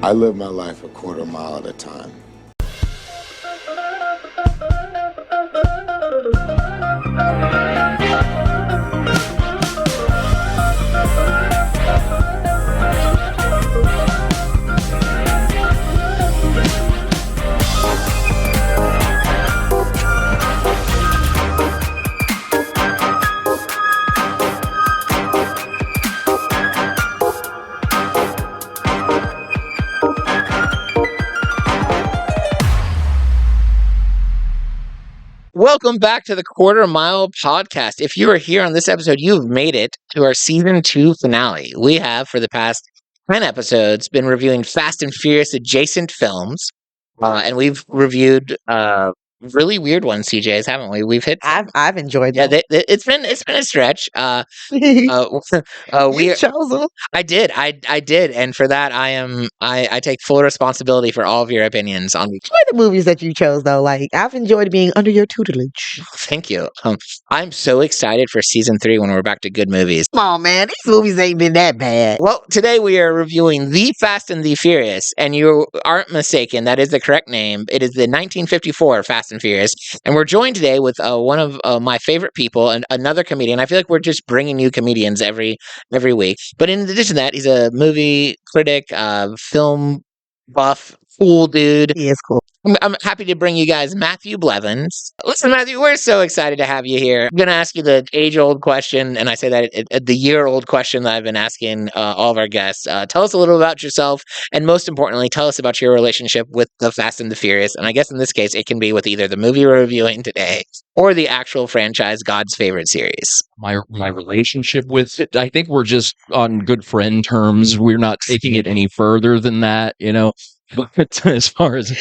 I live my life a quarter mile at a time. Welcome back to the Quarter Mile Podcast. If you are here on this episode, you've made it to our season 2 finale. We have, for the past 10 episodes, been reviewing Fast and Furious adjacent films, and we've reviewed really weird ones, CJs, haven't we? We've hit. I've enjoyed Yeah, them. it's been a stretch. You We chose them. I did, and for that, I take full responsibility for all of your opinions on. Enjoy the movies that you chose, though. Like, I've enjoyed being under your tutelage. Thank you. I'm so excited for season 3 when we're back to good movies. Come on, man. These movies ain't been that bad. Well, today we are reviewing The Fast and the Furious, and you aren't mistaken. That is the correct name. It is the 1954 Fast and Furious, and we're joined today with one of my favorite people and another comedian. I feel like we're just bringing new comedians every week. But in addition to that, he's a movie critic, film buff, cool dude. He is cool. I'm happy to bring you guys Matthew Blevins. Listen, Matthew, we're so excited to have you here. I'm going to ask you the age-old question, and I say that the year-old question that I've been asking all of our guests. Tell us a little about yourself, and most importantly, tell us about your relationship with The Fast and the Furious. And I guess in this case, it can be with either the movie we're reviewing today or the actual franchise, God's favorite series. My relationship with it, I think we're just on good friend terms. We're not taking it any further than that, you know. But as far as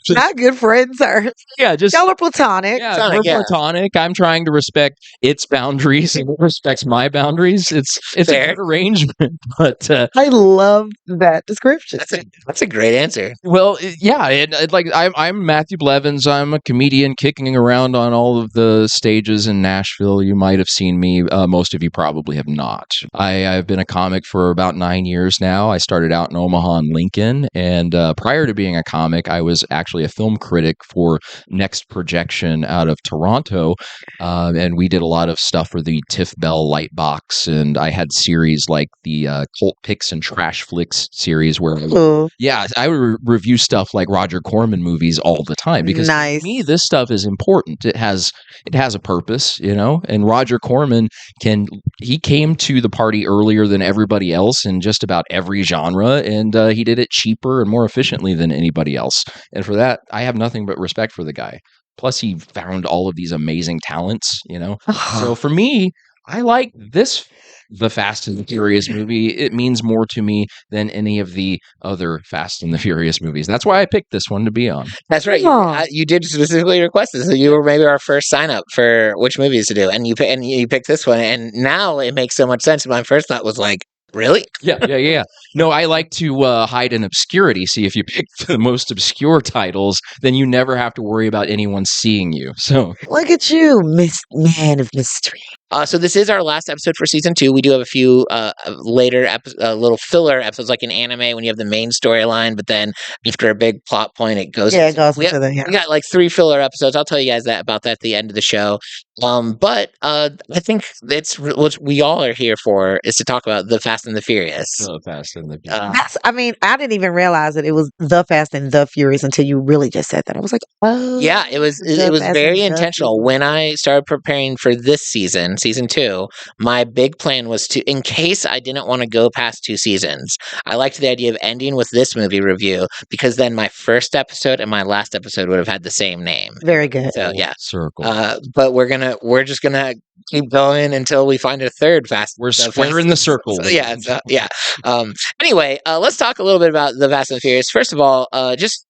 Not good friends, sir. yeah, just Y'all are platonic. yeah, Platonic, we're yeah. platonic. I'm trying to respect its boundaries and it respects my boundaries. It's Fair. a good arrangement, but I love that description. That's a great answer. well, yeah, like I'm Matthew Blevins. I'm a comedian kicking around on all of the stages in Nashville. You might have seen me. Most of you probably have not. I've been a comic for about 9 years now. I started out in Omaha and Lincoln, and prior to being a comic, I was actually a film critic for Next Projection out of Toronto, and we did a lot of stuff for the Tiff Bell Lightbox, and I had series like the Cult Picks and Trash Flicks series where Cool. yeah, I would review stuff like Roger Corman movies all the time because Nice. to me this stuff is important. It has a purpose, you know. And Roger Corman he came to the party earlier than everybody else in just about every genre, and he did it cheaper and more efficiently than anybody else. And for that, I have nothing but respect for the guy. Plus, he found all of these amazing talents, you know. So for me, I like the Fast and the Furious movie. It means more to me than any of the other Fast and the Furious movies. That's why I picked this one to be on. That's right. Aw. You did specifically request this. So you were maybe our first sign up for which movies to do, and you picked this one. And now it makes so much sense. My first thought was like, really? Yeah. No, I like to hide in obscurity. See, if you pick the most obscure titles, then you never have to worry about anyone seeing you. So Look at you, man of mystery. So this is our last episode for season 2. We do have a few later little filler episodes, like in anime when you have the main storyline, but then after a big plot point, it goes. Yeah, it goes We into the We got like 3 filler episodes. I'll tell you guys about that at the end of the show. But I think that's what we all are here for, is to talk about The Fast and the Furious. so Fast and the I didn't even realize that it was The Fast and the Furious until you really just said that. I was like, oh. Yeah, it was The Fast very and the intentional. Furious. When I started preparing for this season 2, my big plan was to, in case I didn't want to go past 2 seasons, I liked the idea of ending with this movie review, because then my first episode and my last episode would have had the same name. Very good. So yeah. circle. But we're just gonna keep going until we find a third Fast. We're squaring the circle. So, yeah. Anyway, let's talk a little bit about The Fast and the Furious. First of all, just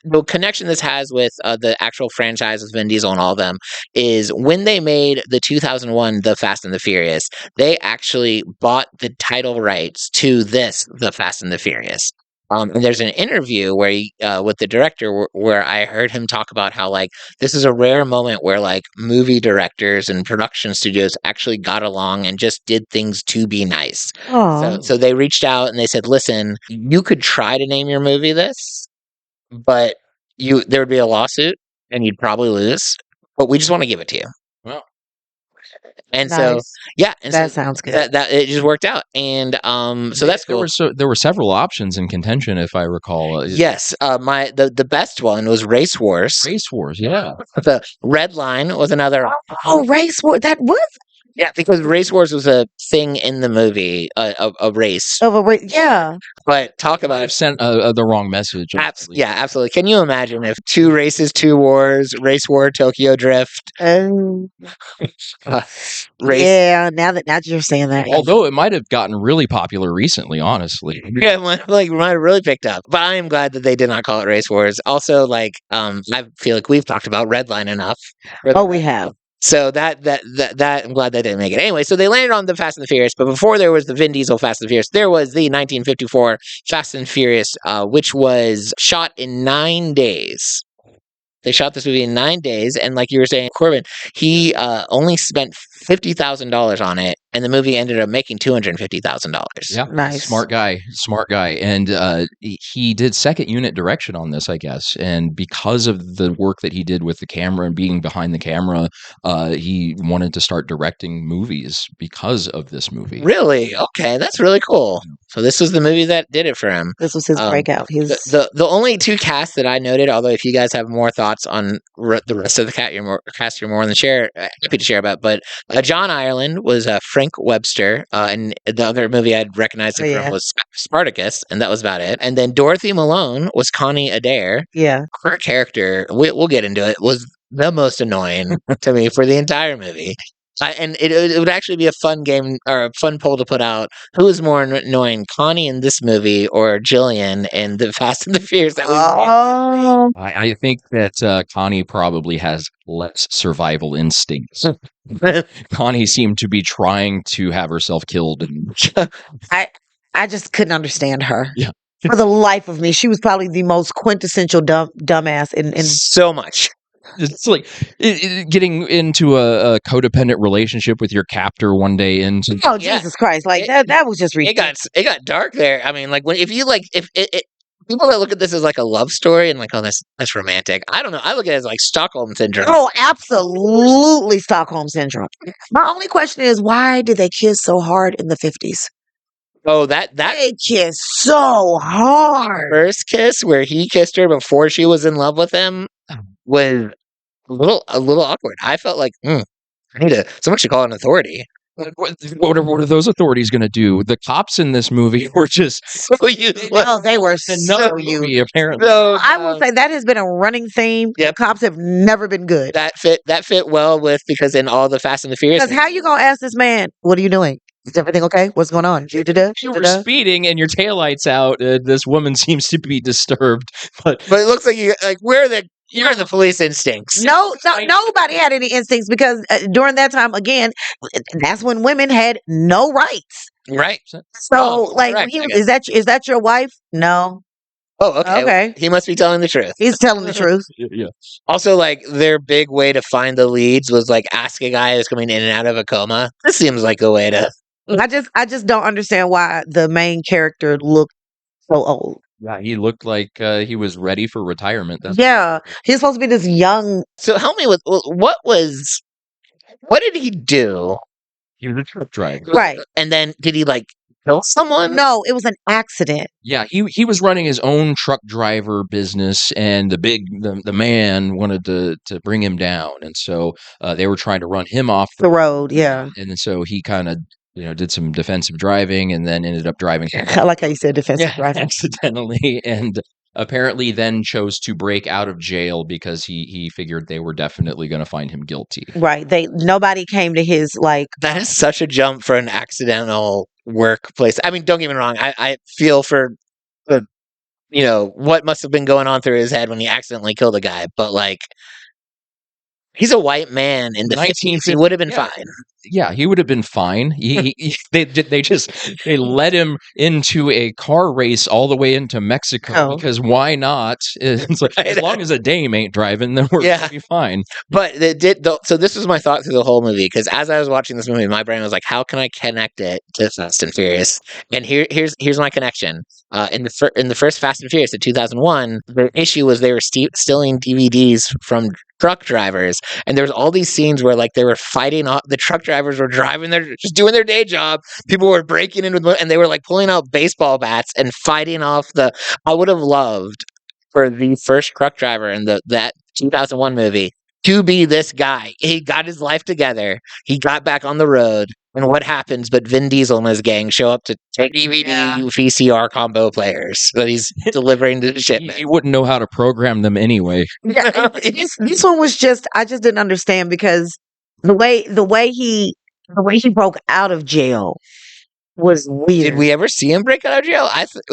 the connection this has with the actual franchise with Vin Diesel and all of them is when they made the 2001 The Fast and the Furious, they actually bought the title rights to this The Fast and the Furious. And there's an interview where with the director where I heard him talk about how like this is a rare moment where like movie directors and production studios actually got along and just did things to be nice. Oh, So they reached out and they said, "Listen, you could try to name your movie this, but there would be a lawsuit and you'd probably lose. But we just want to give it to you." Well, And so nice. yeah, and That so sounds good. that it just worked out, and so that's cool. There were several options in contention, if I recall. Yes, the best one was Race Wars. Race Wars, yeah. The Red Line was another. Oh, race war. That was Yeah, because Race Wars was a thing in the movie, a race. of a race. Yeah. But talk about I've sent the wrong message. yeah, absolutely. Can you imagine if 2 races, 2 wars, Race War, Tokyo Drift, race? Yeah. Now that you're saying that, Although it might have gotten really popular recently, honestly. Yeah, it might have really picked up. But I am glad that they did not call it Race Wars. Also, like, I feel like we've talked about Red Line enough. oh, we have. So that I'm glad they didn't make it. Anyway, so they landed on the Fast and the Furious, but before there was the Vin Diesel Fast and the Furious, there was the 1954 Fast and Furious, which was shot in 9 days. They shot this movie in 9 days, and like you were saying, Corbin, he only spent $50,000 on it, and the movie ended up making $250,000. Yeah, Nice. smart guy, and he did second unit direction on this, I guess. And because of the work that he did with the camera and being behind the camera, he wanted to start directing movies because of this movie. Really? Okay, that's really cool. So this was the movie that did it for him. This was his breakout. His The only 2 casts that I noted, although if you guys have more thoughts on the rest of the cast, you're more than happy to share about. But John Ireland was Frank Webster, and the other movie I'd recognized him from was Spartacus, and that was about it. And then Dorothy Malone was Connie Adair. yeah. Her character, we'll get into it, was the most annoying to me for the entire movie. And it would actually be a fun game or a fun poll to put out. Who is more annoying, Connie in this movie or Jillian in the Fast and the Furious? Oh. I think that Connie probably has less survival instincts. Connie seemed to be trying to have herself killed. And I just couldn't understand her. Yeah. For the life of me, she was probably the most quintessential dumbass in so much. It's like getting into a codependent relationship with your captor one day into. Oh, Jesus Christ! Like that was just ridiculous. It got dark there. I mean, like if people that look at this as like a love story and like, oh, that's romantic. I don't know. I look at it as like Stockholm syndrome. Oh, absolutely Stockholm syndrome. My only question is, why did they kiss so hard in the 50s? Oh, that They kissed so hard. first kiss where he kissed her before she was in love with him was a little awkward. I felt like someone should call an authority. What are those authorities going to do? The cops in this movie were just So useless. Well, they were another so you. movie, apparently. So, I will say that has been a running theme. Yep. Cops have never been good. that fit well with because in all the Fast and the Furious. Because how you gonna ask this man, what are you doing? Is everything okay? What's going on? You were speeding and your taillight's out. This woman seems to be disturbed, but it looks like you're the police instincts. No, nobody had any instincts because during that time, again, that's when women had no rights. Right. So, correct, is that your wife? No. Oh, okay. Okay. He must be telling the truth. He's telling the truth. yeah. Also, like their big way to find the leads was like ask a guy who's coming in and out of a coma. This seems like a way to. I just don't understand why the main character looked so old. Yeah, he looked like he was ready for retirement. Yeah, he's supposed to be this young. So help me with what did he do? He was a truck driver, Right? And then did he like kill someone? No, it was an accident. Yeah, he was running his own truck driver business, and the man wanted to bring him down, and so they were trying to run him off The road, yeah. and then so he kind of did some defensive driving, and then ended up driving. I like how you said defensive driving. Accidentally, and apparently then chose to break out of jail because he figured they were definitely going to find him guilty. Right. Nobody came to his like. That is such a jump for an accidental workplace. I mean, don't get me wrong. I feel for the what must have been going on through his head when he accidentally killed a guy, but like He's a white man in the 50s. He would have been fine. Yeah, he would have been fine. They led him into a car race all the way into Mexico because why not? It's like, as long as a dame ain't driving, then we're gonna be fine. But so this was my thought through the whole movie, because as I was watching this movie, my brain was like, how can I connect it to Fast and Furious? And here's my connection. In the first Fast and Furious in 2001, the issue was they were stealing DVDs from truck drivers, and there was all these scenes where like they were fighting off, the truck drivers were just doing their day job, people were breaking in and they were like pulling out baseball bats and fighting off I would have loved for the first truck driver in that 2001 movie to be this guy. He got his life together, he got back on the road, and what happens but Vin Diesel and his gang show up to take DVD VCR combo players that he's delivering to the shipment. He wouldn't know how to program them anyway. Yeah, this one was I just didn't understand, because the way he broke out of jail was weird. Did we ever see him break out of jail?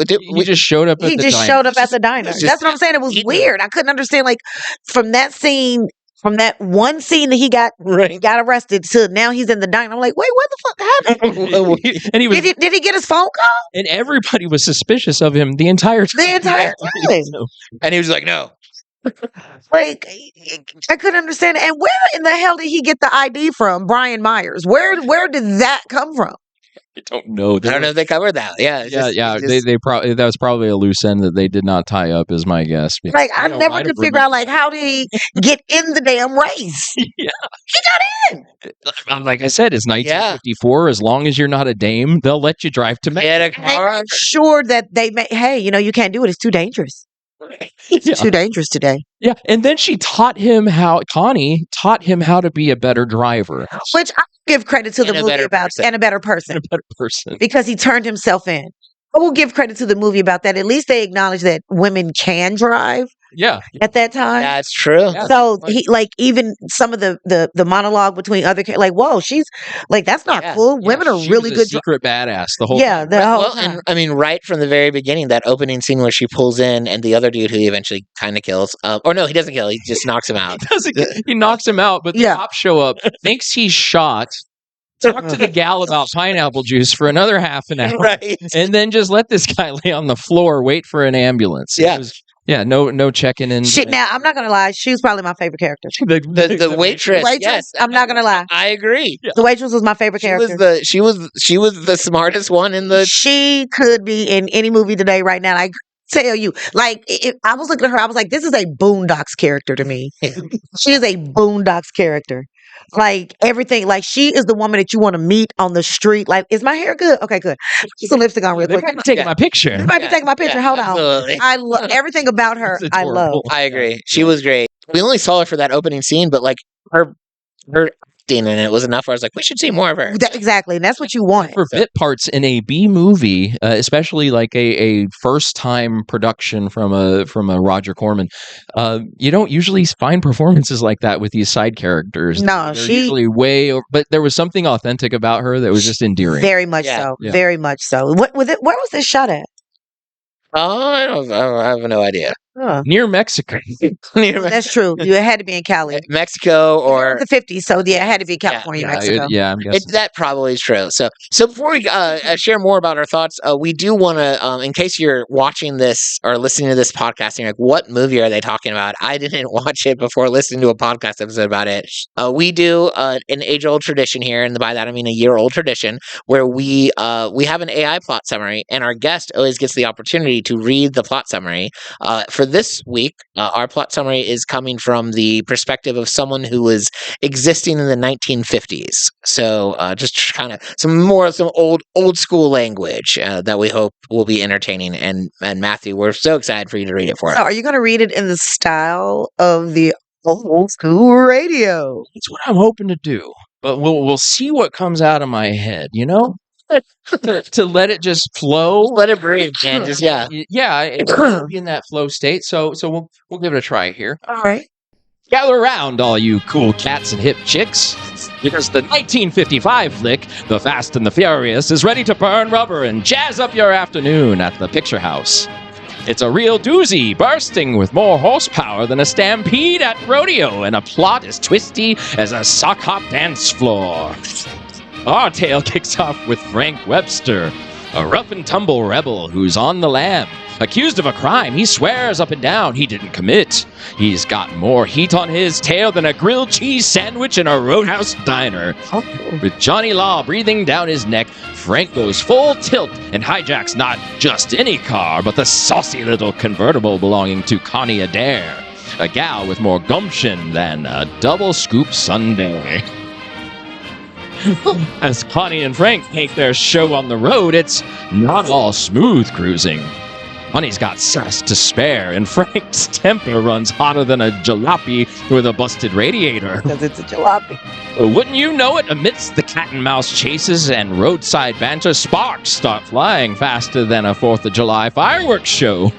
He just showed up at the diner. He just showed up at the diner. That's what I'm saying. It was weird. I couldn't understand, like, from that one scene that he got arrested to now he's in the diner. I'm like, wait, what the fuck happened? And he was, did he get his phone call? And everybody was suspicious of him the entire time. And he was like, no. Like, I couldn't understand it. And where in the hell did he get the ID from? Brian Myers. Where did that come from? I don't know. I don't know if they covered that. They probably, that was probably a loose end that they did not tie up, is my guess. Like, I never could figure out, like, how did he get in the damn race? Yeah, he got in. Like I said, it's 1954. As long as you're not a dame, they'll let you drive to Mexico. I'm sure that they may. Hey, you can't do it. It's too dangerous. It's too dangerous today. Yeah, and then Connie taught him how to be a better driver. Which I give credit to the movie about, and a better person. Because he turned himself in. I will give credit to the movie about that. At least they acknowledge that women can drive. Yeah. At that time. That's true. Yeah. So he, like, even some of the monologue between other, like, whoa, she's like, that's not cool. Women are really good. Secret badass. The whole time. The whole time. And I mean, right from the very beginning, that opening scene where she pulls in and the other dude who he eventually kind of kills, or no, he doesn't kill. He just knocks him out. He knocks him out, but the cops show up, thinks he's shot. Talk to the gal about pineapple juice for another half an hour, and then just let this guy lay on the floor, wait for an ambulance. No checking in. Shit, now I'm not gonna lie, she was probably my favorite character. The waitress. Yes, I'm not gonna lie. I agree. The waitress was my favorite character. She was the smartest one in the. She could be in any movie today right now. I tell you, like, I was looking at her, I was like, this is a Boondocks character to me. She is a Boondocks character. Like, everything, like, she is the woman that you want to meet on the street. Like, is my hair good? Okay, good. Put some lipstick on real quick. Taking my picture. You might be taking my picture. Hold on. I love everything about her. I love. I agree. She was great. We only saw her for that opening scene, but like her acting in it was enough where I was like, we should see more of her. Exactly. And that's what you want. For bit parts in a B movie, especially like a first time production from a Roger Corman, you don't usually find performances like that with these side characters. No, they're usually way over, but there was something authentic about her that was just endearing. Very much so. Yeah. Very much so. Where was this shot at? Oh, I have no idea. Near Mexico. That's true. You had to be in Cali. Mexico or the 50s. So it had to be California, Mexico. I'm guessing. That probably is true. So before we share more about our thoughts, we do want to, in case you're watching this or listening to this podcast and you're like, what movie are they talking about? I didn't watch it before listening to a podcast episode about it. We do an age-old tradition here, and by that I mean a year-old tradition, where we have an AI plot summary, and our guest always gets the opportunity to read the plot summary. For this week, our plot summary is coming from the perspective of someone who was existing in the 1950s. So just kind of some old school language that we hope will be entertaining. And Matthew, we're so excited for you to read it for us. So are you going to read it in the style of the old school radio? That's what I'm hoping to do. But we'll see what comes out of my head, you know? To let it just flow, let it breathe, man. Just be in that flow state. So we'll give it a try here. All right. Gather around, all you cool cats and hip chicks, because the 1955 flick, The Fast and the Furious, is ready to burn rubber and jazz up your afternoon at the Picture House. It's a real doozy, bursting with more horsepower than a stampede at rodeo, and a plot as twisty as a sock hop dance floor. Our tale kicks off with Frank Webster, a rough and tumble rebel who's on the lam. Accused of a crime he swears up and down he didn't commit. He's got more heat on his tail than a grilled cheese sandwich in a roadhouse diner. With Johnny Law breathing down his neck, Frank goes full tilt and hijacks not just any car, but the saucy little convertible belonging to Connie Adair, a gal with more gumption than a double scoop sundae. As Connie and Frank take their show on the road, it's not all smooth cruising. Connie's got sass to spare, and Frank's temper runs hotter than a jalopy with a busted radiator. Because it's a jalopy. Wouldn't you know it, amidst the cat and mouse chases and roadside banter, sparks start flying faster than a 4th of July fireworks show.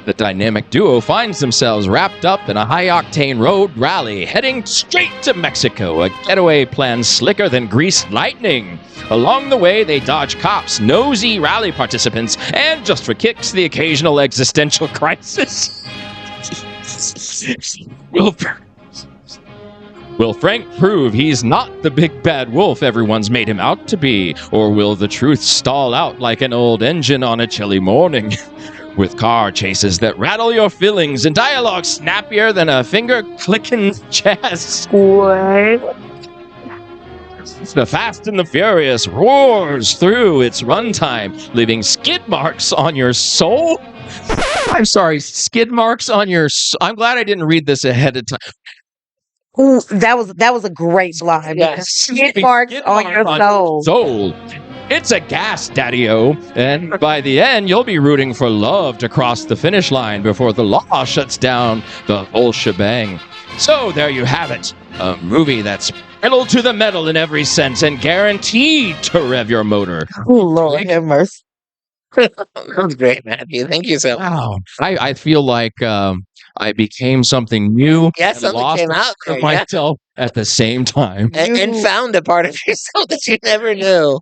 The dynamic duo finds themselves wrapped up in a high-octane road rally heading straight to Mexico, a getaway plan slicker than greased lightning. Along the way, they dodge cops, nosy rally participants, and just for kicks, the occasional existential crisis. Will Frank prove he's not the big bad wolf everyone's made him out to be? Or will the truth stall out like an old engine on a chilly morning? With car chases that rattle your feelings and dialogue snappier than a finger-clicking jazz. What? The Fast and the Furious roars through its runtime, leaving skid marks on your soul. I'm sorry, skid marks on your I'm glad I didn't read this ahead of time. Ooh, that was a great line. Yes. Skid marks on your soul. It's a gas, daddy-o, and by the end, you'll be rooting for love to cross the finish line before the law shuts down the whole shebang. So there you have it, a movie that's pedal to the metal in every sense and guaranteed to rev your motor. Oh, Lord have mercy. That was great, Matthew. Thank you so much. Wow, I feel like I became something new. Yeah, and something lost came out of there, myself at the same time. And found a part of yourself that you never knew.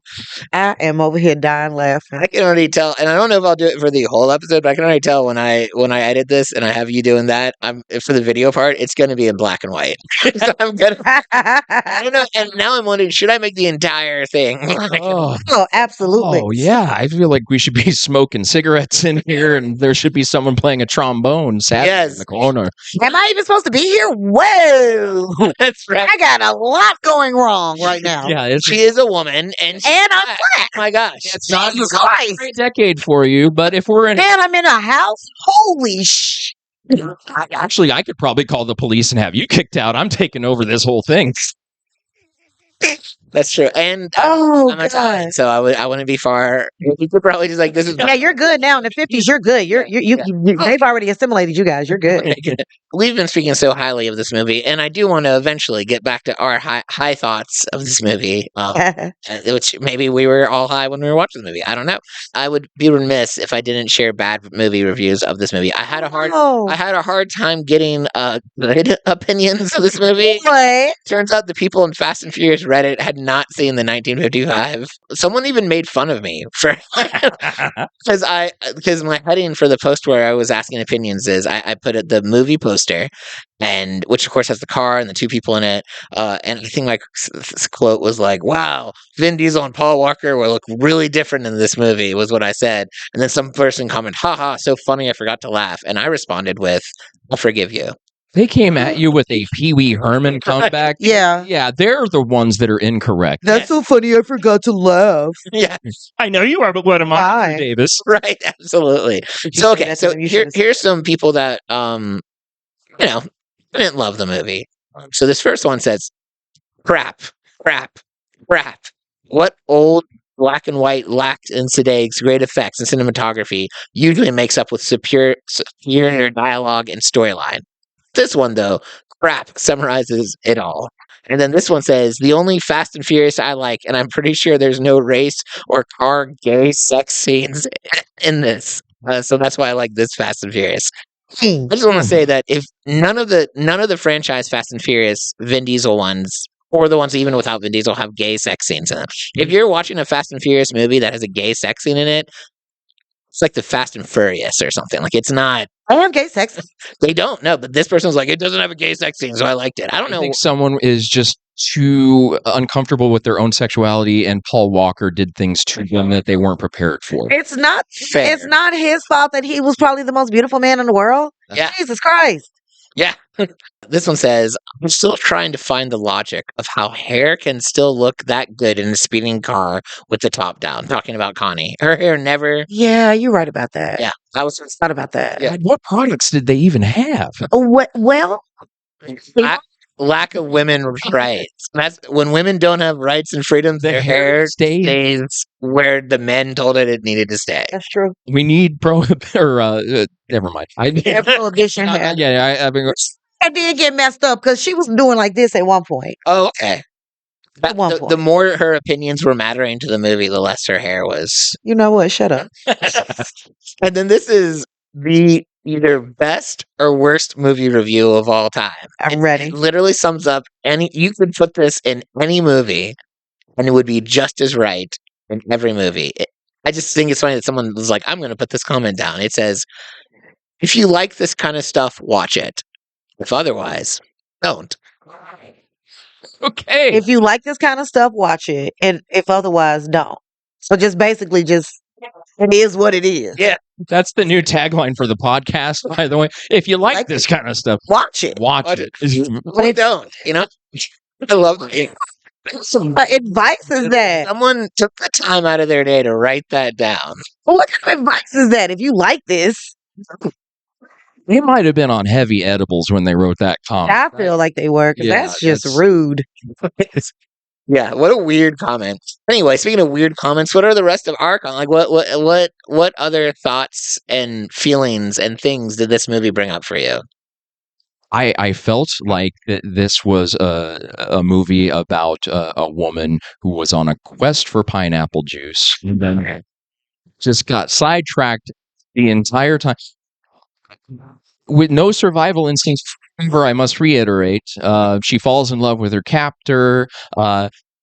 I am over here dying laughing. I can already tell, and I don't know if I'll do it for the whole episode, but I can already tell when I edit this and I have you doing that. For the video part, it's going to be in black and white. So I'm gonna. I don't know, and now I'm wondering, should I make the entire thing? Oh, Absolutely. oh, yeah. I feel like we should be smoking cigarettes in here, and there should be someone playing a trombone sadly Yes. in the corner. Am I even supposed to be here? Whoa! That's right. I got a lot going wrong right now. Yeah, it's She is a woman, and I'm black. Oh my gosh, it's not Jesus a Christ. great decade for you, but if we're in And I'm in a house? Holy sh! actually, I could probably call the police and have you kicked out. I'm taking over this whole thing. that's true. And Oh, I'm Italian, so I wouldn't be far. You could probably just like this is. Yeah, you're good now. In the 50s, you're good. They've already assimilated you guys. You're good. We've been speaking so highly of this movie, and I do want to eventually get back to our high thoughts of this movie, which maybe we were all high when we were watching the movie. I don't know. I would be remiss if I didn't share bad movie reviews of this movie. I had a hard time getting good opinions of this movie. What? Turns out the people in Fast and Furious Reddit had not seen the 1955. Someone even made fun of me for because my heading for the post where I was asking opinions is I put it the movie poster, and which of course has the car and the two people in it, and I think my quote was like, "Wow, Vin Diesel and Paul Walker will look really different in this movie," was what I said, and then some person commented, "Haha, so funny, I forgot to laugh," and I responded with, "I'll forgive you." They came at you with a Pee Wee Herman comeback. Yeah. Yeah, they're the ones that are incorrect. That's so funny. I forgot to laugh. Yeah, I know you are, but what am Why? I, Davis? right, absolutely. So okay, That's so what you should've said. here's some people that didn't love the movie. So this first one says, crap. What old black and white lacked in today's great effects and cinematography usually makes up with superior dialogue and storyline. This one, though, crap summarizes it all. And then this one says, the only Fast and Furious I like, and I'm pretty sure there's no race or car gay sex scenes in this. So that's why I like this Fast and Furious. I just want to say that if none of the franchise Fast and Furious Vin Diesel ones, or the ones even without Vin Diesel, have gay sex scenes in them. If you're watching a Fast and Furious movie that has a gay sex scene in it, It's like the Fast and Furious or something. Like it's not. I have gay sex. They don't know, but this person was like, it doesn't have a gay sex scene, so I liked it. I don't I know. think someone is just too uncomfortable with their own sexuality, and Paul Walker did things to them that they weren't prepared for. It's not. Fair. It's not his fault that he was probably the most beautiful man in the world. Yeah. Jesus Christ. Yeah. This one says, I'm still trying to find the logic of how hair can still look that good in a speeding car with the top down. Talking about Connie. Her hair never. Yeah, you're right about that. Yeah. I was. It's not about that. Yeah. What products did they even have? Well, Lack of women rights. That's when women don't have rights and freedoms, their hair stays where the men told it needed to stay. that's true. We need never mind. Prohibition hair. I've been. I did get messed up because she was doing like this at one point. Oh, okay. At one point. The more her opinions were mattering to the movie, the less her hair was. You know what? Shut up. And then this is the either best or worst movie review of all time. I'm ready. It literally sums up any. You could put this in any movie, and it would be just as right in every movie. I just think it's funny that someone was like, "I'm going to put this comment down." It says, "If you like this kind of stuff, watch it. If otherwise, don't." Okay. If you like this kind of stuff, watch it. And if otherwise, don't. So just basically just it is what it is. Yeah. That's the new tagline for the podcast, by the way. If you like this kind of stuff, Watch it. watch it. But don't. You know, I love it. What advice is that? Someone took the time out of their day to write that down. What kind of advice is that? If you like this, They might have been on heavy edibles when they wrote that comment. I feel like they were, because Yeah, that's just it's- rude. Yeah, what a weird comment. Anyway, speaking of weird comments, what are the rest of our comments? Like, what other thoughts and feelings and things did this movie bring up for you? I felt like this was a movie about a woman who was on a quest for pineapple juice and then just got sidetracked the entire time with no survival instincts. However, I must reiterate, she falls in love with her captor.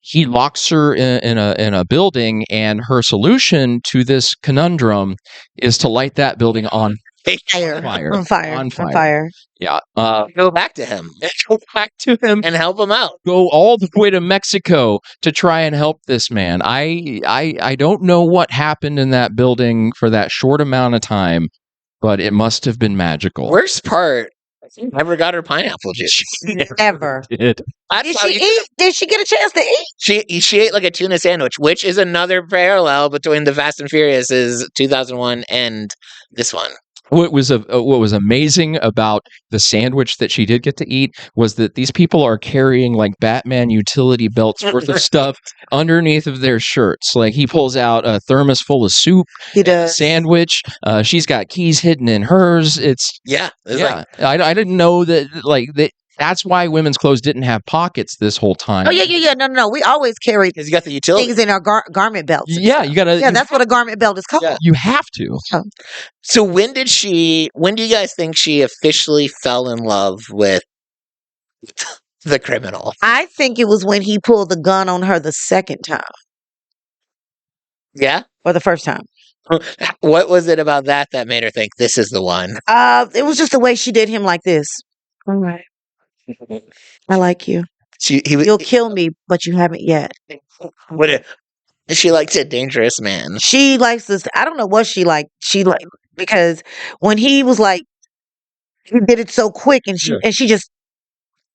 He locks her in a building, and her solution to this conundrum is to light that building on fire. On fire. Yeah. Go back to him Go back to him and help him out. go all the way to Mexico to try and help this man. I don't know what happened in that building for that short amount of time, but it must have been magical. Worst part, she never got her pineapple juice. Ever. Did. Did she eat? Did she get a chance to eat? She ate like a tuna sandwich, which is another parallel between the Fast and Furious is 2001 and this one. What was amazing about the sandwich that she did get to eat was that these people are carrying like Batman utility belts worth of stuff underneath of their shirts. Like he pulls out a thermos full of soup, He does. sandwich. She's got keys hidden in hers. It's Yeah. yeah. I didn't know that like that. That's why women's clothes didn't have pockets this whole time. Oh yeah. No. We always carry Because you got the utility. things in our garment belts. and Yeah, stuff. you gotta. Yeah, that's what a garment belt is called. Yeah. you have to. So when do you guys think she officially fell in love with the criminal? I think it was when he pulled the gun on her the second time Yeah? or the first time. What was it about that made her think this is the one? It was just the way she did him like this. All right. I like you. You'll kill me, but you haven't yet. She likes a dangerous man. She likes this. I don't know what she liked. Because when he was like, he did it so quick, and she just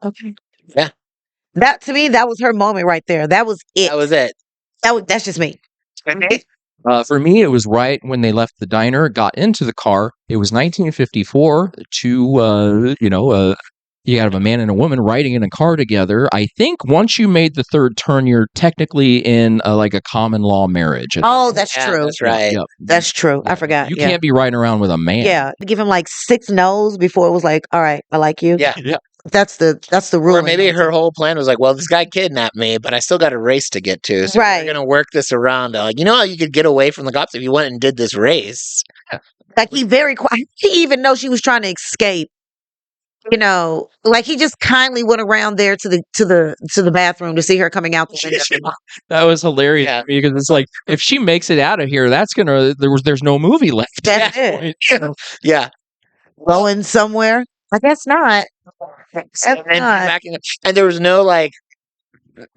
okay. Yeah. That to me, that was her moment right there. That was it. That was it. That's just me. For me, it was right when they left the diner, got into the car. It was 1954. You have a man and a woman riding in a car together. I think once you made the third turn, you're technically in like a common law marriage. Oh, that's Yeah, true. that's right. Yep. That's true. I forgot. You yeah. can't be riding around with a man. Yeah, give him like 6 no's before it was like, all right, I like you. Yeah. That's the rule. Or maybe her whole plan was like, well, this guy kidnapped me, but I still got a race to get to. So Right. we're going to work this around. Like, you know how you could get away from the cops if you went and did this race? Like he very quiet. He even know she was trying to escape. you know, like he just kindly went around there to the bathroom to see her coming out the window. That was hilarious Yeah. to me because it's like if she makes it out of here, that's gonna there's no movie left. That's at it. that point. Yeah. Going somewhere? I guess not. And then she's not. backing up. And there was no like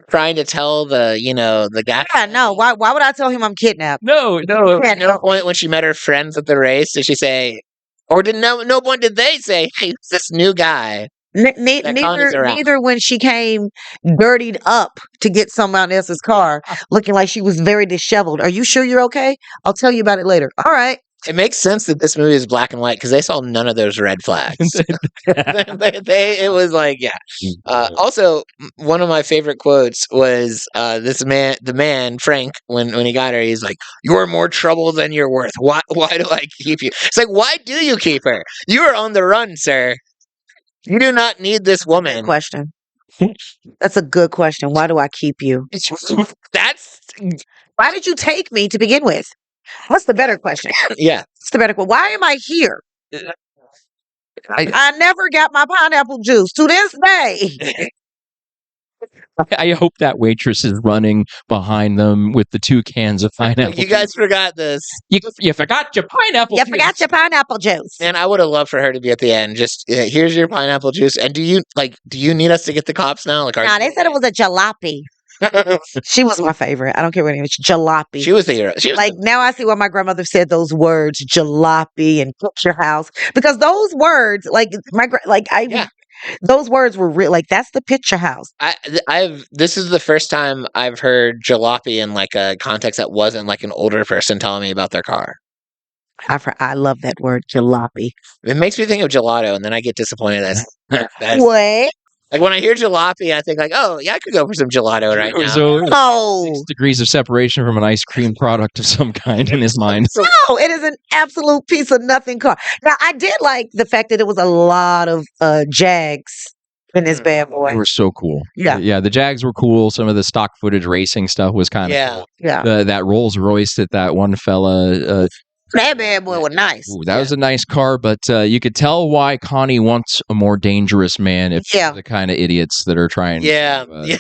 trying to tell the guy. Yeah, no. Why would I tell him I'm kidnapped? No, Yeah, No point when she met her friends at the race did she say, or did no point did they say, hey, who's this new guy? That Connie's around. Neither when she came dirtied up to get someone else's car, looking like she was very disheveled. Are you sure you're okay? I'll tell you about it later. All right. It makes sense that this movie is black and white because they saw none of those red flags. It was like, yeah. Also, one of my favorite quotes was the man Frank, when he got her, he's like, "You're more trouble than you're worth. Why do I keep you?" It's like, why do you keep her? You are on the run, sir. You do not need this woman. Good question. That's a good question. Why do I keep you? That's Why did you take me to begin with? What's the better question? yeah. What's the better question? Why am I here? I never got my pineapple juice to this day. I hope that waitress is running behind them with the 2 cans of pineapple. You guys forgot this. You forgot your pineapple. You forgot your pineapple juice. Man, I would have loved for her to be at the end. Just here's your pineapple juice. And do you need us to get the cops now? Like, Nah, they said it was a jalopy. She was my favorite. I don't care what it was. Jalopy. She was the hero. Like now I see why my grandmother said those words, jalopy and picture house, because those words, those words were real. Like that's the picture house. This is the first time I've heard jalopy in like a context that wasn't like an older person telling me about their car. I love that word, jalopy. It makes me think of gelato, and then I get disappointed. What? Like when I hear jalopy, I think like, oh yeah, I could go for some gelato right now. So Oh 6 degrees of separation from an ice cream product of some kind in his mind. no, it is an absolute piece of nothing car. Now I did like the fact that it was a lot of Jags in this bad They boy. were so cool. Yeah. Yeah, the Jags were cool. Some of the stock footage racing stuff was kind of cool. Yeah. That Rolls Royce that one fella That bad boy was nice. ooh, that was a nice car, but you could tell why Connie wants a more dangerous man if Yeah. the kind of idiots that are trying Yeah, to,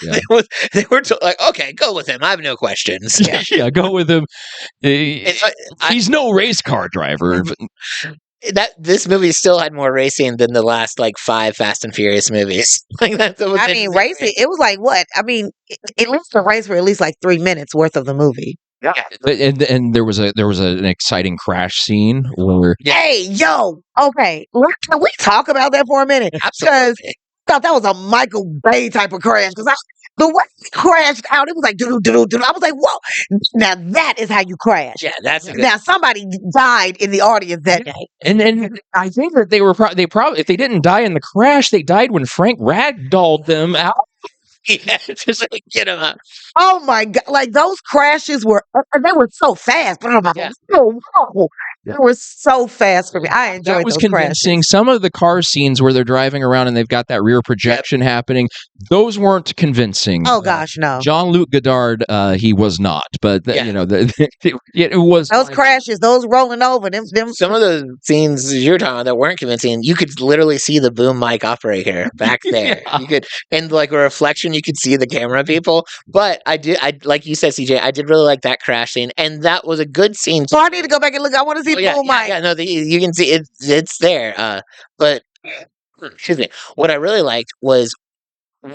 they were like, okay, go with him. I have no questions. Yeah. yeah, go with him. And, He's no race car driver. But this movie still had more racing than the last like 5 Fast and Furious movies. Like that's I mean, racing. It was like what? I mean, at least the race for at least like 3 minutes worth of the movie. Yeah. and there was an exciting crash scene where Hey, yo, okay, can we talk about that for a minute? Because Absolutely. I thought that was a Michael Bay type of crash. Because the way he crashed out, it was like do do do. I was like, whoa! Now that is how you crash. Yeah, that's a good. Now somebody died in the audience that day. and I think that they probably if they didn't die in the crash, they died when Frank ragdolled them out. Yeah, just like get him up. Oh my god! Like those crashes were they were so fast. Yeah. They were so fast for me. I enjoyed That was those convincing. crashes. Some of the car scenes where they're driving around and they've got that rear projection happening, those weren't convincing. Oh gosh, no. Jean-Luc Godard, he was not, but Yeah. it was Those crashes, those rolling over them. Some of the scenes you're talking about that weren't convincing, you could literally see the boom mic operator back there. Yeah. You could, and like a reflection, you could see the camera people. But I like you said, CJ, I did really like that crash scene, and that was a good scene. So I need to go back and look. I want to see the boom mic. No, you can see it's there. But excuse me, what I really liked was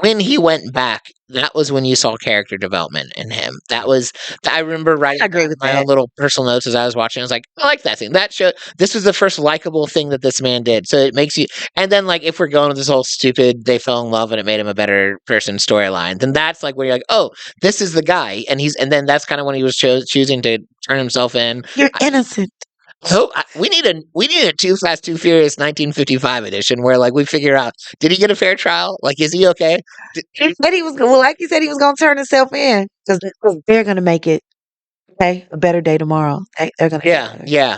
when he went back. That was when you saw character development in him. I remember writing I agree with my that. own little personal notes as I was watching. I was like, I like that thing. That show. This was the first likable thing that this man did. So it makes you. And then like if we're going with this whole stupid, they fell in love and it made him a better person storyline, then that's like where you're like, oh, this is the guy, and then that's kind of when he was choosing to turn himself in. You're innocent. So we need a Too Fast, Too Furious 1955 edition where like we figure out, did he get a fair trial? Like, is he okay? He said he was like he said he was going to turn himself in because they're going to make it. Okay, a better day tomorrow. They're going to. Yeah.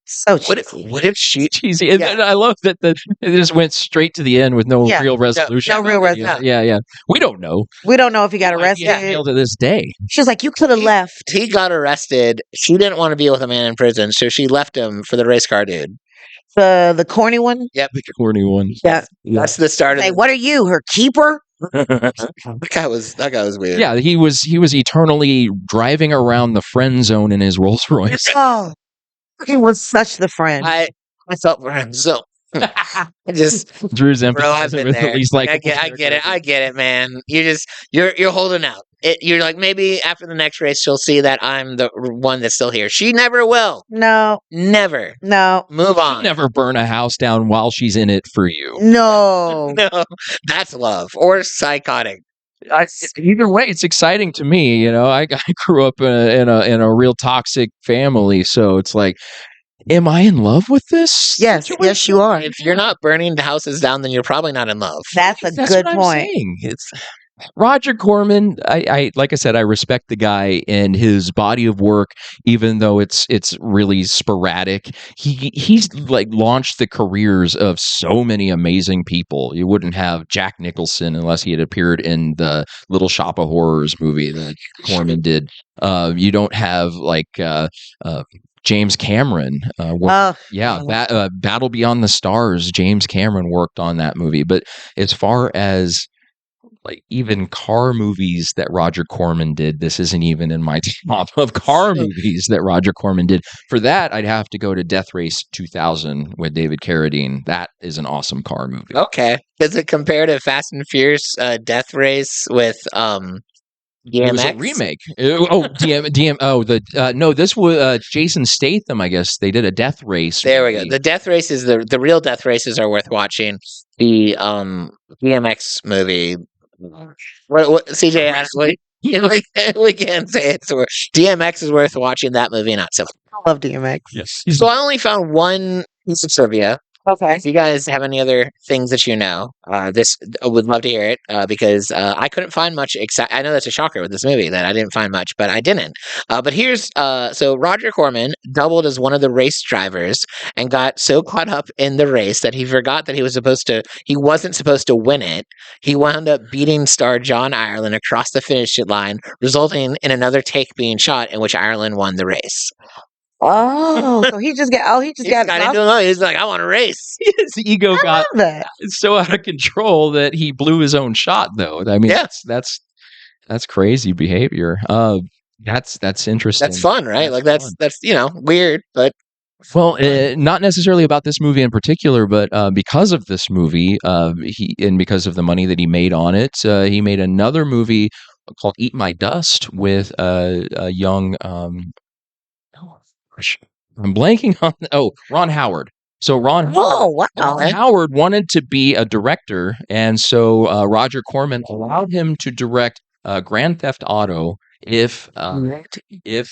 So What if she? cheesy. And I love that it just went straight to the end with no Yeah. real resolution. no real resolution. Yeah. We don't know. We don't know if he got arrested. Still to this day. She was like, "You could have left." He got arrested. She didn't want to be with a man in prison, so she left him for the race car dude. The corny one. Yep. The corny one. Yeah. That's the start of Say, the what are you, her keeper? that guy was weird. Yeah, he was eternally driving around the friend zone in his Rolls Royce. Oh, he was such the friend. I felt for him so I just Drew's bro, I've empathizing been with there. at least Like, like I get it, man. You're holding out. You're like, maybe after the next race she'll see that I'm the one that's still here. She never will. No, Never. no, Move on. never burn a house down while she's in it for you. no. No, that's love or psychotic. Either way, it's exciting to me. You know, I grew up in a real toxic family, so it's like, am I in love with this? Yes, yes, you are. If you're not burning the houses down, then you're probably not in love. That's a That's good what I'm point. saying. It's Roger Corman. I like I said, I respect the guy and his body of work, even though it's really sporadic. He's like launched the careers of so many amazing people. You wouldn't have Jack Nicholson unless he had appeared in the Little Shop of Horrors movie that Corman did. You don't have like James Cameron. Oh, Battle Beyond the Stars. James Cameron worked on that movie. But as far as like even car movies that Roger Corman did, this isn't even in my top of car movies that Roger Corman did. For that, I'd have to go to Death Race 2000 with David Carradine. That is an awesome car movie. Okay. Does it compare to Fast and Furious Death Race with It was a DMX? remake. No, this was Jason Statham. I guess they did a Death Race. There we go. movie. The Death Race is the real Death Races are worth watching. The DMX movie. What CJ asked? We can't say it. So DMX is worth watching. That movie not so. I love DMX. Yes. So I only found one piece of trivia. Okay. If you guys have any other things that you know, this I would love to hear it because I couldn't find much. I know that's a shocker with this movie that I didn't find much, but I didn't. But here's so Roger Corman doubled as one of the race drivers and got so caught up in the race that he forgot that he wasn't supposed to win it. He wound up beating star John Ireland across the finish line, resulting in another take being shot in which Ireland won the race. Oh, so he just got. Oh, he just got. into it. He's like, I want to race. His ego I got love that. so out of control that he blew his own shot. Though I mean, Yeah. that's crazy behavior. That's interesting. That's fun, right? Like fun. that's weird, but Well, not necessarily about this movie in particular, but because of this movie, because of the money that he made on it, he made another movie called "Eat My Dust" with a young. I'm blanking on. Ron Howard. So Ron Howard wanted to be a director, and so Roger Corman allowed him to direct Grand Theft Auto if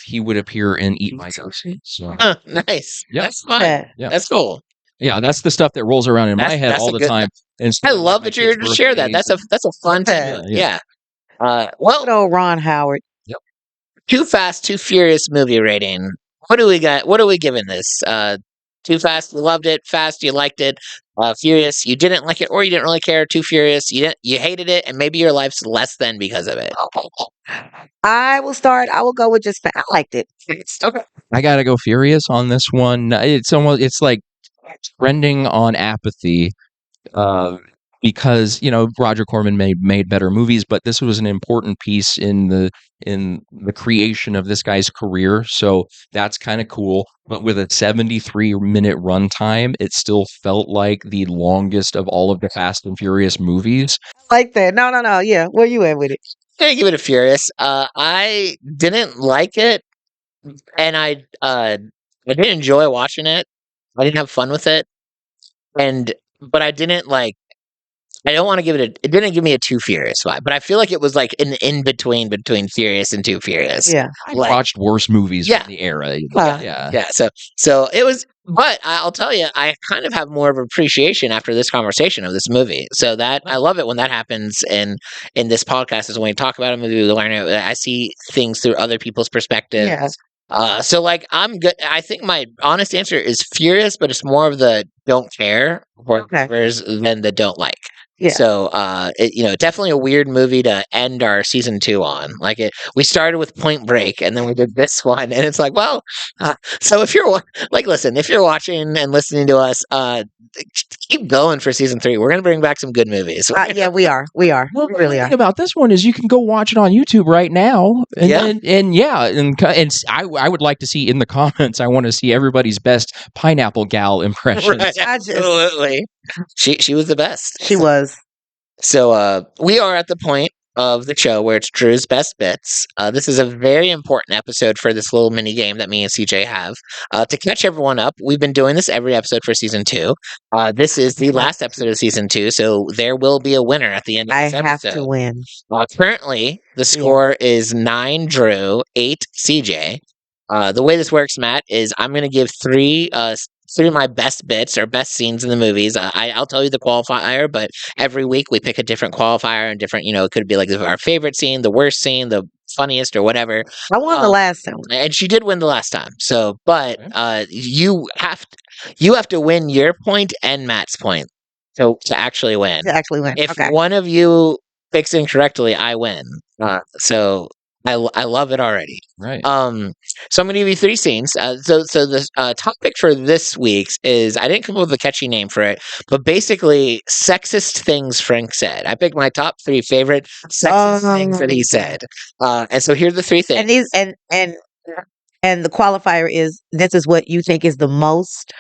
he would appear in Eat My Dust. So, nice. Yeah. That's fun. Yeah. That's cool. yeah, that's the stuff that rolls around in my head That's all a the good- time. And I love that you're to share that. That's a fun Yeah. thing. Yeah. Good Well, old Ron Howard. Too Fast, Too Furious movie rating. What do we got? What are we giving this? Too Fast, you loved it. Fast, you liked it. Furious, you didn't like it, or you didn't really care. Too Furious, you hated it, and maybe your life's less than because of it. I will go with just. I liked it. Okay. I gotta go Furious on this one. It's like trending on apathy. Because Roger Corman made better movies, but this was an important piece in the creation of this guy's career. So that's kind of cool. But with a 73-minute runtime, it still felt like the longest of all of the Fast and Furious movies. I like that. No. Yeah, where you at with it? I'm gonna give it a Furious. I didn't like it, and I didn't enjoy watching it. I didn't have fun with it, but I didn't like. I don't want to give it it didn't give me a Too Furious vibe, but I feel like it was like an in between Furious and Too Furious. Yeah. I Like- watched worse movies Yeah. from the era. Yeah. Yeah, so it was, but I'll tell you, I kind of have more of appreciation after this conversation of this movie. So that I love it when that happens in this podcast. Is when we talk about a movie, we learn it. I see things through other people's perspectives. Yeah. So like I'm good. I think my honest answer is Furious, but it's more of the don't care Okay. than the don't like. Yeah. So, definitely a weird movie to end our season 2 on. Like we started with Point Break, and then we did this one, and it's like, well, so if you're listen, if you're watching and listening to us, keep going for season 3. We're gonna bring back some good movies. Yeah, we are. We are. Well, We the really thing are. about this one is you can go watch it on YouTube right now, and Yeah. I would like to see in the comments. I want to see everybody's best pineapple gal impressions. Right, absolutely. She was the best. She was. So we are at the point of the show where it's Drew's best bits. This is a very important episode for this little mini game that me and CJ have. To catch everyone up, we've been doing this every episode for season 2. This is the last episode of season 2, so there will be a winner at the end of this I have episode. to win. Currently, the score is 9 Drew, 8 CJ. The way this works, Matt, is I'm going to give three of my best bits or best scenes in the movies. I'll tell you the qualifier, but every week we pick a different qualifier and different, it could be like our favorite scene, the worst scene, the funniest or whatever. I won the last time. And she did win the last time. So, but you have to win your point and Matt's point to actually win. To actually win. If Okay. one of you picks incorrectly, I win. So I love it already. Right. So I'm going to give you 3 scenes. So the topic for this week's is, I didn't come up with a catchy name for it, but basically sexist things Frank said. I picked my top 3 favorite sexist things that he said. And so here's the 3 things. And these and the qualifier is, this is what you think is the most.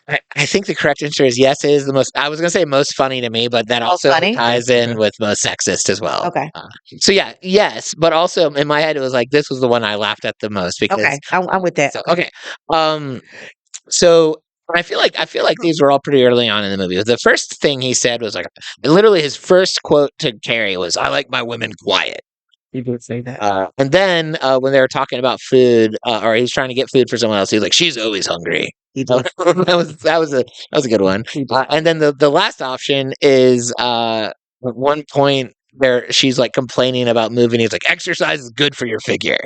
I think the correct answer is yes. It is the most. I was going to say most funny to me, but that also funny? ties in with most sexist as well. Okay. So yeah, yes, but also in my head it was like this was the one I laughed at the most because. Okay, I'm with that. So, okay. So I feel like these were all pretty early on in the movie. The first thing he said was like, literally his first quote to Carrie was, "I like my women quiet." You did say that. And then when they were talking about food, or he was trying to get food for someone else, he was like, "She's always hungry." He did. that was a good one. And then the last option is at one point there she's like complaining about moving. He's like, "Exercise is good for your figure."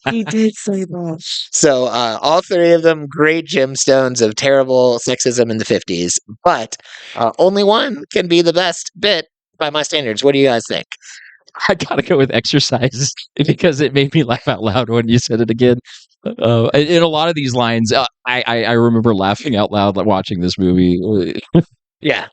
He did say that. So all 3 of them great gemstones of terrible sexism in the 50s, but only one can be the best bit by my standards. What do you guys think? I gotta go with exercise because it made me laugh out loud when you said it again. In a lot of these lines, I remember laughing out loud watching this movie. Yeah,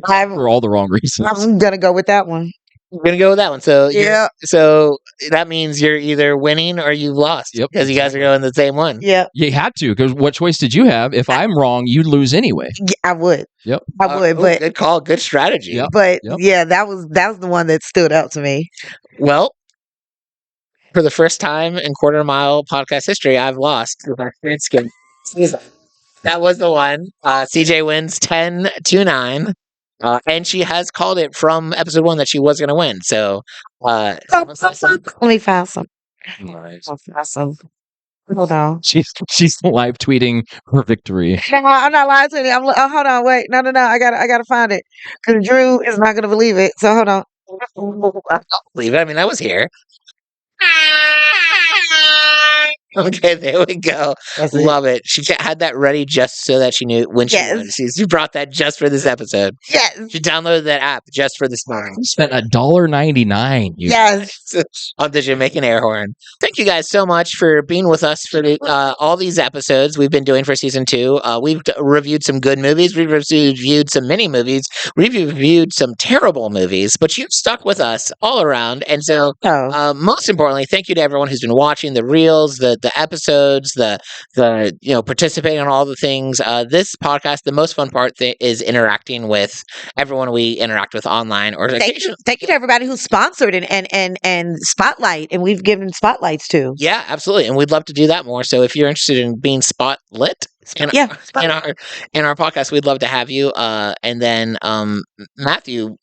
for all the wrong reasons. I'm gonna go with that one. we're gonna go with that one. So Yeah. so that means you're either winning or you've lost. Yep, because you guys are going the same one. Yeah, You had to, because what choice did you have? If I'm wrong, you'd lose anyway. I would. Yep. I would, Oh, but good call, good strategy. Yep. but Yep. yeah, that was the one that stood out to me. Well, for the first time in Quarter Mile podcast history, I've lost with our Fanskin season. That was the one. CJ wins 10-9. And she has called it from episode 1 that she was going to win. So, Let me find some. Nice. I'll find some. Hold on. She's live tweeting her victory. No, I'm not lying to you. Hold on. Wait. No. I gotta find it because Drew is not gonna believe it. So hold on. I'll believe it. I mean, I was here. Okay, there we go. That's it. Love it. She had that ready just so that she knew when she won. She brought that just for this episode. Yes. She downloaded that app just for this moment. You spent $1.99. Yes. On the Jamaican air horn. Thank you guys so much for being with us for all these episodes we've been doing for season 2. We've reviewed some good movies. We've reviewed some mini movies. We've reviewed some terrible movies, but you've stuck with us all around. And so, most importantly, thank you to everyone who's been watching the reels, the episodes, the participating on all the things. This podcast, the most fun part is interacting with everyone we interact with online. Or Thank you to everybody who's sponsored and spotlight, and we've given spotlights to. Yeah, absolutely, and we'd love to do that more. So if you're interested in being spotlit in our podcast, we'd love to have you. And then Matthew,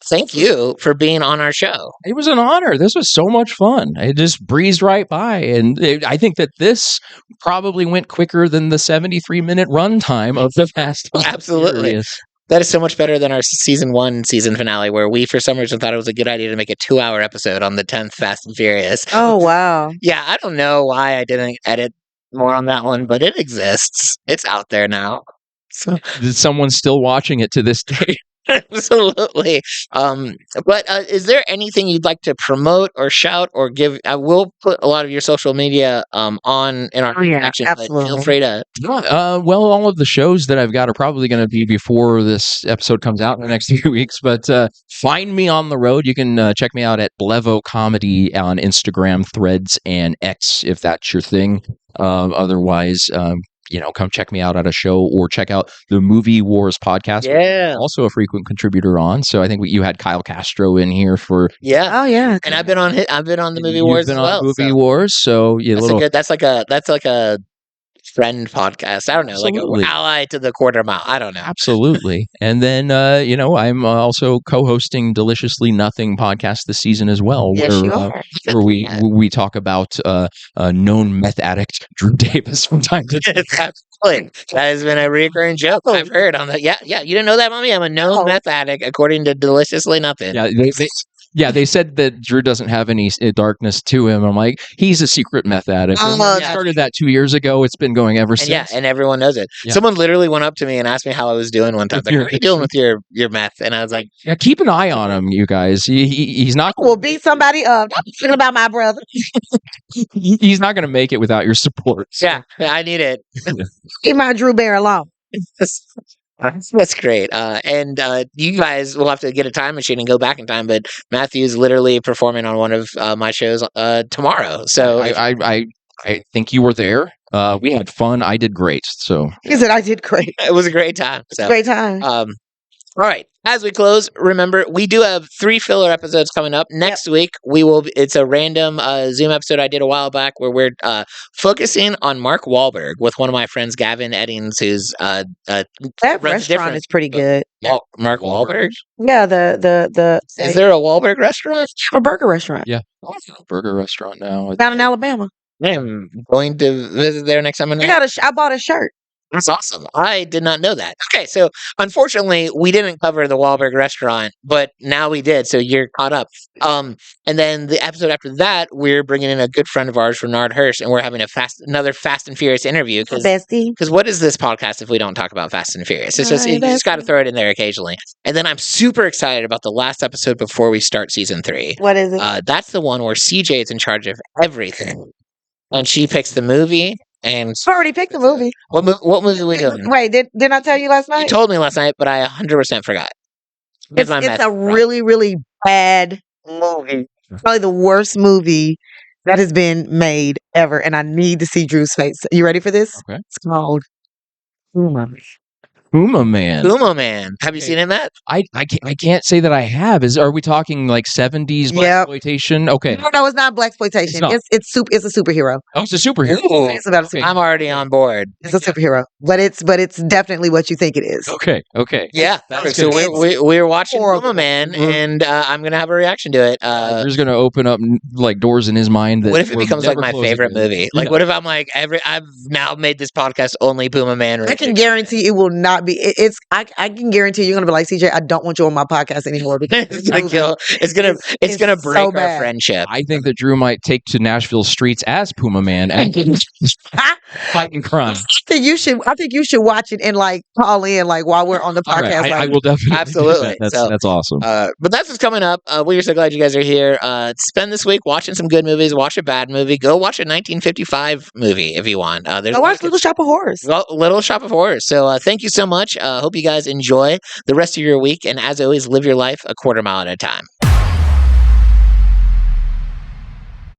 thank you for being on our show. It was an honor. This was so much fun. It just breezed right by. And I think that this probably went quicker than the 73-minute runtime of the Fast and Absolutely. Furious. That is so much better than our season 1 season finale, where we, for some reason, thought it was a good idea to make a 2-hour episode on the 10th Fast and Furious. Oh, wow. Yeah, I don't know why I didn't edit more on that one, but it exists. It's out there now. So Someone's still watching it to this day. Absolutely. But is there anything you'd like to promote or shout or give? I will put a lot of your social media on in our section, but feel absolutely. free to. Well, all of the shows that I've got are probably going to be before this episode comes out in the next few weeks. But find me on the road. You can check me out at Blevo Comedy on Instagram, Threads, and X if that's your thing. Otherwise, come check me out at a show or check out the Movie Wars podcast. Yeah. I'm also a frequent contributor on. So I think you had Kyle Castro in here for. Yeah. Oh yeah. And I've been on the Movie You've Wars been as on well. Movie So Wars, so yeah, that's like a friend podcast. I don't know, Absolutely. like an ally to the quarter mile. I don't know. Absolutely. And then, I'm also co-hosting Deliciously Nothing podcast this season as well, Yes, you where, are. where we talk about a known meth addict, Drew Davis, from time to time. Absolutely. That has been a recurring joke I've heard on the. Yeah. You didn't know that, Mommy? I'm a known meth addict, according to Deliciously Nothing. Yeah, they said that Drew doesn't have any darkness to him. I'm like, he's a secret meth addict. Oh, I started that 2 years ago. It's been going ever And since. and everyone knows it. Yeah. Someone literally went up to me and asked me how I was doing one time. Like, how are you doing with your meth? And I was like, Yeah, keep an eye on him, you guys. He's not. Will beat somebody up. I'm thinking about my brother. He's not going to make it without your support. yeah, I need it. Keep my Drew Bear alone. That's great. And you guys will have to get a time machine and go back in time. But Matthew's literally performing on one of my shows tomorrow. So I think you were there. We had fun. I did great. So He said I did great. it was a great time. So, Great time. all right. As we close, remember we do have 3 filler episodes coming up next week. It's a random Zoom episode I did a while back where we're focusing on Mark Wahlberg with one of my friends, Gavin Eddings, who's That runs restaurant different- is pretty good. Mark Wahlberg. Yeah, the Is there a Wahlberg restaurant? a burger restaurant burger restaurant now. down in Alabama. I'm going to visit there next time. I bought a shirt. That's awesome. I did not know that. Okay, so unfortunately, we didn't cover the Wahlberg restaurant, but now we did, so you're caught up. And then the episode after that, we're bringing in a good friend of ours, Renard Hirsch, and we're having another Fast and Furious interview. Bestie. Because what is this podcast if we don't talk about Fast and Furious? It's just, you just got to throw it in there occasionally. And then I'm super excited about the last episode before we start season 3. What is it? That's the one where CJ is in charge of everything. And she picks the movie. And I've already picked the movie. what movie are we doing? Wait, didn't I tell you last You night? told me last night, but I 100% forgot. It's a really, really bad movie. Probably the worst movie that has been made ever. And I need to see Drew's face. You ready for this? Okay. It's called Uma. Puma Man. Puma Man. Have you seen him, Matt? I can't say that I have. Are we talking like 70s Yep. blaxploitation? Okay. No, it's not blaxploitation. It's not. It's a superhero. Oh, it's a superhero. Ooh. It's about a superhero. I'm already on board. It's a superhero, but it's definitely what you think it is. Okay. Yeah. That's So good. we're watching Horrible. Puma Man, Mhm. and I'm going to have a reaction to it. There's going to open up like doors in his mind. That What if it were becomes like never my closing favorite again. movie? Like, Yeah. what if I'm like, I've now made this podcast only Puma Man? I can guarantee it will not be. I can guarantee you're gonna be like CJ. I don't want you on my podcast anymore because it's gonna kill. It's gonna it's break so our bad. friendship. I think that Drew might take to Nashville streets as Puma Man and fighting crime. I think you should watch it and like call in like while we're on the All right, podcast. I like, will definitely. do Absolutely. that. So, That's awesome. But that's what's coming up. We're so glad you guys are here. Spend this week watching some good movies. Watch a bad movie. Go watch a 1955 movie if you want. There's I watched Little Shop of Horrors. Little Shop of Horrors. So thank you so much. Hope you guys enjoy the rest of your week. And as always, live your life a quarter mile at a time.